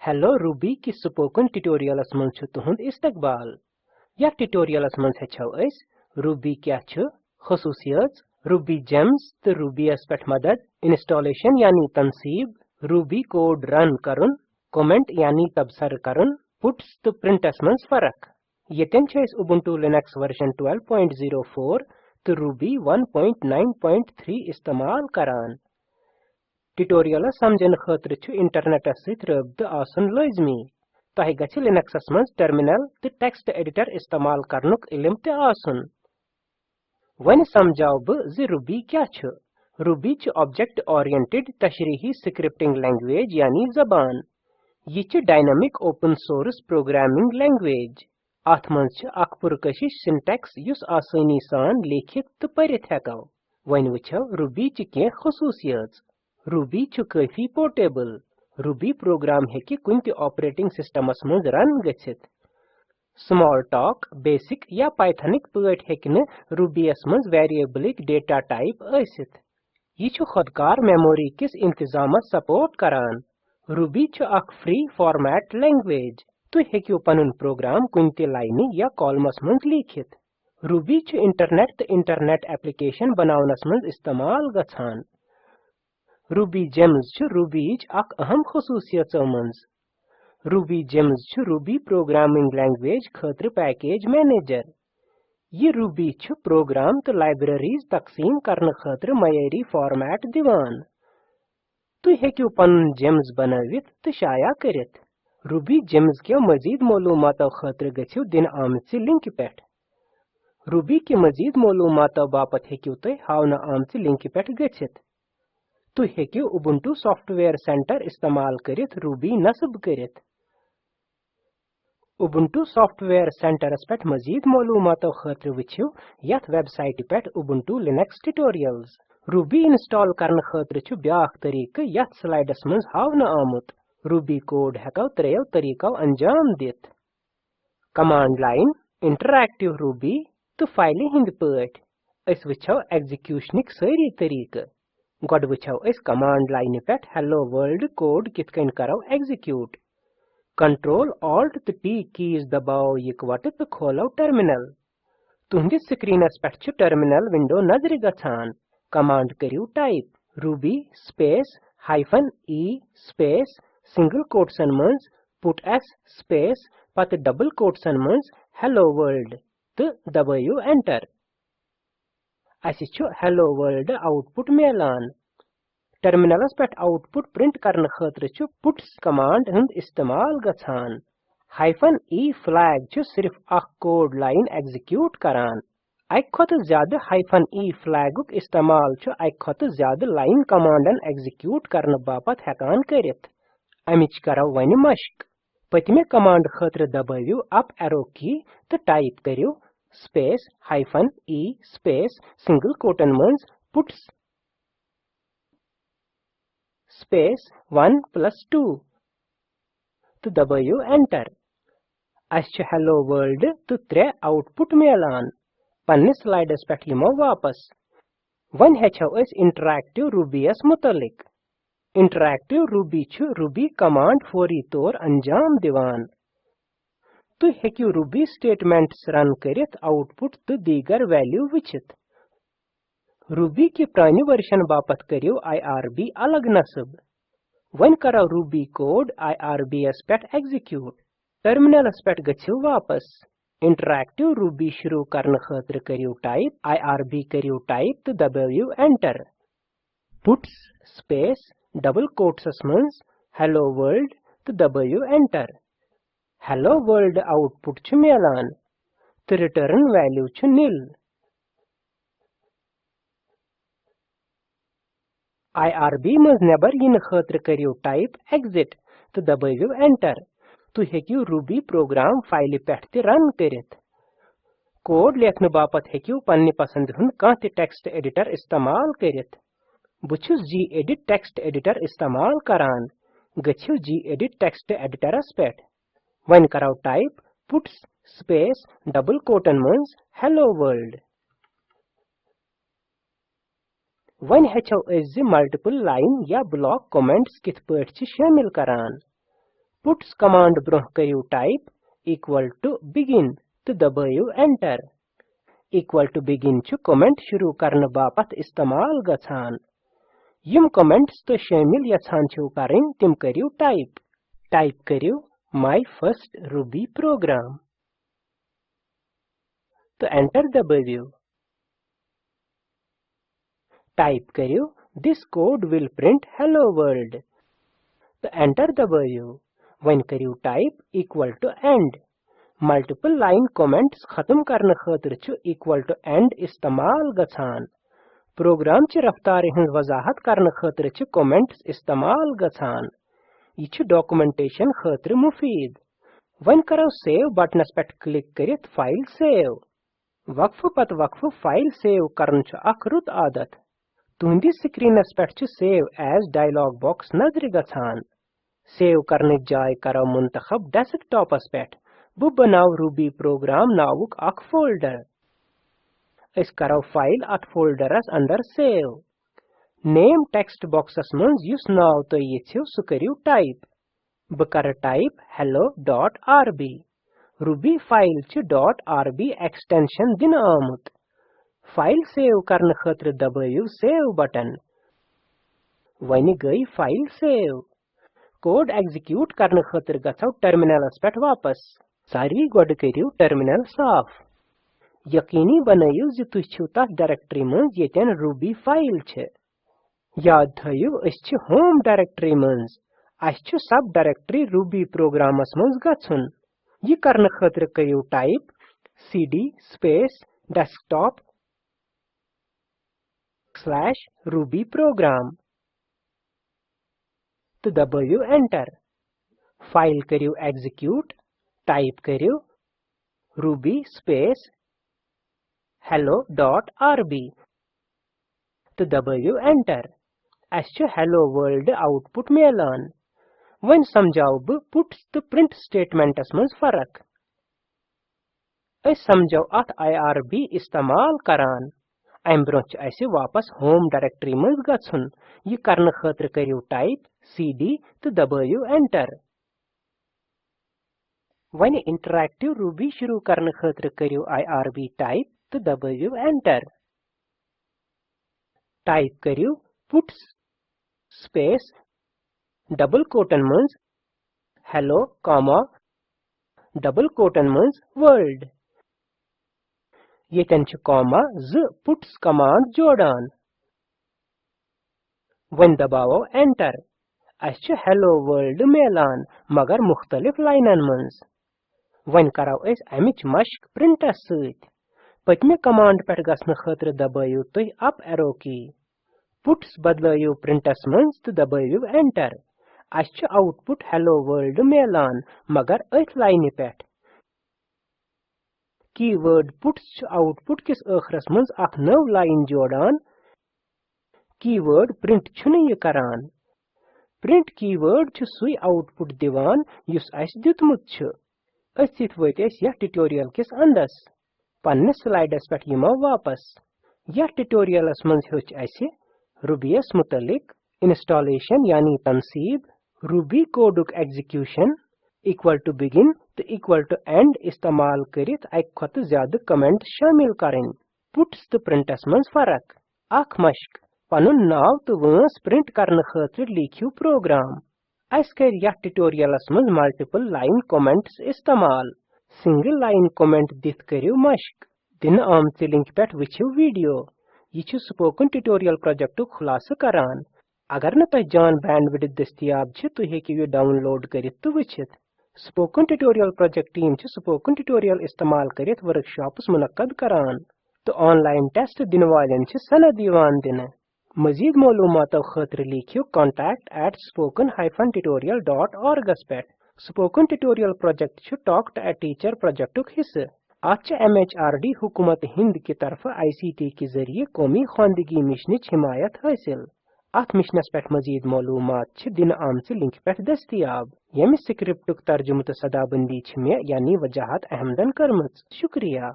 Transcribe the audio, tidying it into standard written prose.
Hello Ruby की spoken tutorials मज तुहद इस्तकबाल। या ट्यूटोरियलस मज हेचो अस रूबी क्या छु, खसूसियत, रूबी जेम्स तो रूबीस पेठ मदद, इंस्टॉलेशन यानी तनसीब, रूबी कोड रन करुन, कमेंट यानी तबसर करुन, पुट्स तो प्रिंटस मज फरक। यतन छ अस उबुंटू लिनक्स वर्जन 12.04 तो रूबी 1.9.3 इस्तेमाल करान। ट्यूटोरियल समझन खतर छु इंटरनेटस सहित रब्त आसन लाजमी। तह गछ लिनक्सस मज टर्मिनल तो टेक्स्ट एडिटर इस्तेमाल करनुक इल्म ते आसन। वन समझाव ब ज रूबी क्या छु। रूबी छु ऑब्जेक्ट ओरिएंटेड तशरीही स्क्रिप्टिंग लैंग्वेज यानी जबान। ये छु dynamic open source programming language. अथ मज छु अख पुरकशिश सिंटैक्स युस आसानी सान लेखित तो परित हेकौ। वन वुछो रूबी छु के खसूसियत। रूबी छु काफी पोर्टेबल। रूबी प्रोग्राम हेकि कुन ते ऑपरेटिंग सिस्टमस मज रन गछित। स्मॉल टॉक, बेसिक या पाइथनिक पट हेकि रूबीस मज वेरिएबलिक डेटा टाइप आसित। ये छु खुदकार मेमोरी किस इंतजामस सपोर्ट करान। रूबी छु अख फ्री फॉर्मेट लैंग्वेज। तु हेकियो पनुन प्रोग्राम कुन ते लाइनि या कॉलमस मज लिखित। रूबी छु इंटरनेट तो इंटरनेट एप्लीकेशन बनावनस मज इस्तेमाल गछान। रूबी जेम्स छु रूबीच अख अहम खसूसियत मज। रूबी जेम्स छु रूबी प्रोग्रामिंग लैंग्वेज खतर पैकेज मैनेजर। ये रूबी छु प्रोग्राम तो लाइब्रेरीज तकसीम करने खतर मयरी फॉर्मेट दिवान। तु हेकियो पनुन जेम्स बनावित तो शाया करित। रूबी जेम्स के मजीद मालूमात खतर गछियो दिन आमत लिंक पेठ। रूबी के मजीद मालूमात बापत हेकियो तो हावना आमत लिंक पेठ गछित। तु हेकियो उबुंटू सॉफ्टवेयर सेंटर इस्तेमाल करित रूबी नस्ब करित। उबुंटू सॉफ्टवेयर सेंटर पेठ मजीद मालूमात खतर वुछियो यथ website Peth Ubuntu Linux tutorials. Ruby install करने खतर छु ब्याख तरीके यथ स्लाइडस मज हावना आमुत। रूबी कोड हेकौ त्रेयो तरीको अंजाम दित। कमांड लाइन, इंटरैक्टिव रूबी तो फाइल हिंद पट। अस वुछो एग्जीक्यूशनिक सारी तरीके। गड वुछो अस command line Peth hello world code कितकन करो एग्जीक्यूट। कंट्रोल ऑल्ट तो टी कीज दबाओ इकवट तो खोलो टर्मिनल। तुहंदिस स्क्रीनस पेठ छु टर्मिनल विंडो नजर गछान। कमांड करियो type Ruby space -e space single कोट्सन मज पुट s स्पेस पत डबल कोट्सन मज हेलो वर्ल्ड तो दबायो एंटर। अस छु हेलो वर्ल्ड आउटपुट मेलान। टर्मिनलस पेठ आउटपुट प्रिंट करने खतर छु पुट्स कमांड हंद इस्तेमाल गछान। -e फ्लैग छु सिर्फ अख कोड लाइन एग्जीक्यूट करान। अक खत ज्यादा -e फ्लैगुक इस्तेमाल छु अक खत ज्यादा लाइन कमांडन एग्जीक्यूट करने बापत हेकान करित। अमिच करो वन मश्क। पतमे कमांड खतर दबावियो अप एरो की तो टाइप करियो space -e space single cotton मज पुट्स स्पेस 1+2 तो दबायो एंटर। अस हेलो वर्ल्ड तो 3 आउटपुट मेलान। पन्ने स्लाइडस पेठ यमो वापस। वन हेचो अस इंटरैक्टिव रूबीस मुतलिक। इंटरैक्टिव रूबी छु रूबी कमांड फौरी तौर अंजाम दिवान। तु हेकियो रूबी स्टेटमेंट्स रन करित आउटपुट तो दीगर वैल्यू विचित। रूबी के प्रानी वर्जन बापत करियो IRB अलग नस्ब। वन करो Ruby code IRBs Peth execute. Terminals Peth गछियो वापस। इंटरैक्टिव रूबी शुरू करने खतर करियो टाइप IRB करियो टाइप तो दबायो enter. Puts space double quotes मज हेलो वर्ल्ड तो दबायो एंटर। हेलो वर्ल्ड आउटपुट छु मेलान तो रिटर्न वैल्यू छु निल। IRB मज नेबर इन खतर करियो टाइप एग्जिट तो दबायो एंटर। तु हेकियो रूबी प्रोग्राम फाइल पेठ ते रन करित। कोड लेखन बापत हेकियो पन्ने पसंद हुन कांति टेक्स्ट एडिटर इस्तेमाल करित। बुछुस gedit टेक्स्ट एडिटर इस्तेमाल करान। गछियो gedit टेक्स्ट एडिटरस पेठ। वन करो type puts space double cotton मज हेलो वर्ल्ड। वन हेचो अस मल्टीपल लाइन या ब्लॉक कमेंट्स कित पट शामिल करान। puts command ब्रोह करियो type equal to begin तो दबायो enter equal to begin छु comment शुरू करने बापत इस्तेमाल गछान यम comments तो शामिल यछान छु करें तिम करियो type करियो my first ruby program तो enter दबायो type करियो this code will print hello world तो enter दबायो वन करियो type equal to end multiple line comments खत्म करने खातिर छु equal to end इस्तेमाल गछान प्रोग्राम ची रफ्तार हिंद वजाहत करने खातिर छु comments इस्तेमाल गछान ये छु डॉक्यूमेंटेशन खातिर मुफीद वन करो सेव बटनस पेट क्लिक करित फाइल सेव वक्फ पत वक्फ फाइल सेव करन छु अख रुत आदत तुंदी स्क्रीनस पेट छु सेव एज डायलॉग बॉक्स नजर गछान सेव करने जाय करो मुंतखब डेस्कटॉपस पेट बु बनाव रूबी प्रोग्राम नावुक अख फोल्डर इस करो फाइल अत फोल्डरस अंदर सेव नेम टेक्स्ट बॉक्सस मंज युस नाव तो यिथियो सु करियो टाइप ब कर टाइप hello.rb रूबी फाइल च .rb एक्सटेंशन दिन आमुत फाइल सेव करने खातिर दबायो सेव बटन वनी गई फाइल सेव कोड एग्जीक्यूट करने खातिर गछो टर्मिनलस पेट वापस सारी गोड करियो टर्मिनल साफ यकीनी बनायो ज तुह छु तथ डायरेक्टरी मंज येतन रूबी फाइल छ याद थयो अस छ होम डायरेक्टरी मंज अस छ सब डायरेक्टरी रूबी प्रोग्रामस मंज गछुन ये करने खातिर करियो type cd space desktop /Ruby program तो दबायो एंटर फाइल करियो एग्जीक्यूट टाइप करियो रूबी स्पेस hello.rb तो दबायो एंटर अस छ hello world output Milan one समझाओ ब पुट्स तो प्रिंट स्टेटमेंटस मंज फरक अस समझाओ अत irb इस्तेमाल करान अम ब्रोच अस वापस होम डायरेक्टरी मंज गछुन ये करने खातिर करियो टाइप cd तो दबायो एंटर वन इंटरैक्टिव रूबी शुरू करने खातिर करियो irb टाइप तो दबायो एंटर टाइप करियो puts स्पेस डबल कोटन मंज hello कॉमा डबल कोटन मंज वर्ल्ड येतन छ कॉमा ज puts कमांड जोड़ान वन दबाओ एंटर अस छ हेलो वर्ल्ड मेलान मगर मुख्तलिफ लाइनन मंज वन कराव अस अमिच मश्क प्रिंटस सत पतमे कमांड पेट गसने खातिर दबायो तुह अप एरो की पुट्स बदलायो प्रिंटस मंज तो दबायो एंटर अस छ आउटपुट हेलो वर्ल्ड मेलान मगर अथ लाइन पेट कीवर्ड पुट्स छ आउटपुट किस आखरस मंज अख नव लाइन जोड़ान कीवर्ड प्रिंट छुन ये करान प्रिंट कीवर्ड छ सुई आउटपुट दिवान युस अस दितमुत छ असित वत अस यह ट्यूटोरियल किस अंदस पन्ने स्लाइडस पेट यमो वापस यह ट्यूटोरियलस मंज हेच अस रूबीस मुतलिक इंस्टॉलेशन यानी तनसीब रूबी कोडुक एग्जीक्यूशन इक्वल टू बिगिन तो इक्वल टू एंड इस्तेमाल करित एक खत ज्यादा कमेंट शामिल करें पुट्स तो प्रिंटस मंज फरक अख मश्क पनुन नाव तो वंस प्रिंट करने खातिर लिखियो प्रोग्राम अस कर यह ट्यूटोरियलस मंज मल्टीपल लाइन कमेंट्स इस्तेमाल सिंगल लाइन कमेंट दित करियो मश्क दिन आमत लिंक पेट वचियो वीडियो ये छु स्पोकन ट्यूटोरियल प्रोजेक्ट खुलासा करान अगर न तह जान बैंडविड्थ दस्तियाब छ तो हेकियो डाउनलोड करित तो वचित स्पोकन ट्यूटोरियल प्रोजेक्ट टीम छ स्पोकन ट्यूटोरियल इस्तेमाल करित वर्कशॉप्स मुनक्कद करान तो ऑनलाइन टेस्ट दिन वालन छ सनद दीवान दिन मजीद मालूमात खातिर लिखियो contact@spoken-tutorial.org पेट स्पोकन ट्यूटोरियल प्रोजेक्ट छ talk to a teacher project हिस्सा आज MHRD हुकूमत हिंद की तरफ ICT के जरिए कौमी खानदगी मिशन हिमायत हासिल अथ मिशनस पेट मजीद मालूमात छ दिन आमच लिंक पेट दस्तियाब यम स्क्रिप्टुक तर्जुमत सदाबंदी छ मे यानी वजाहत अहमदन करमच शुक्रिया।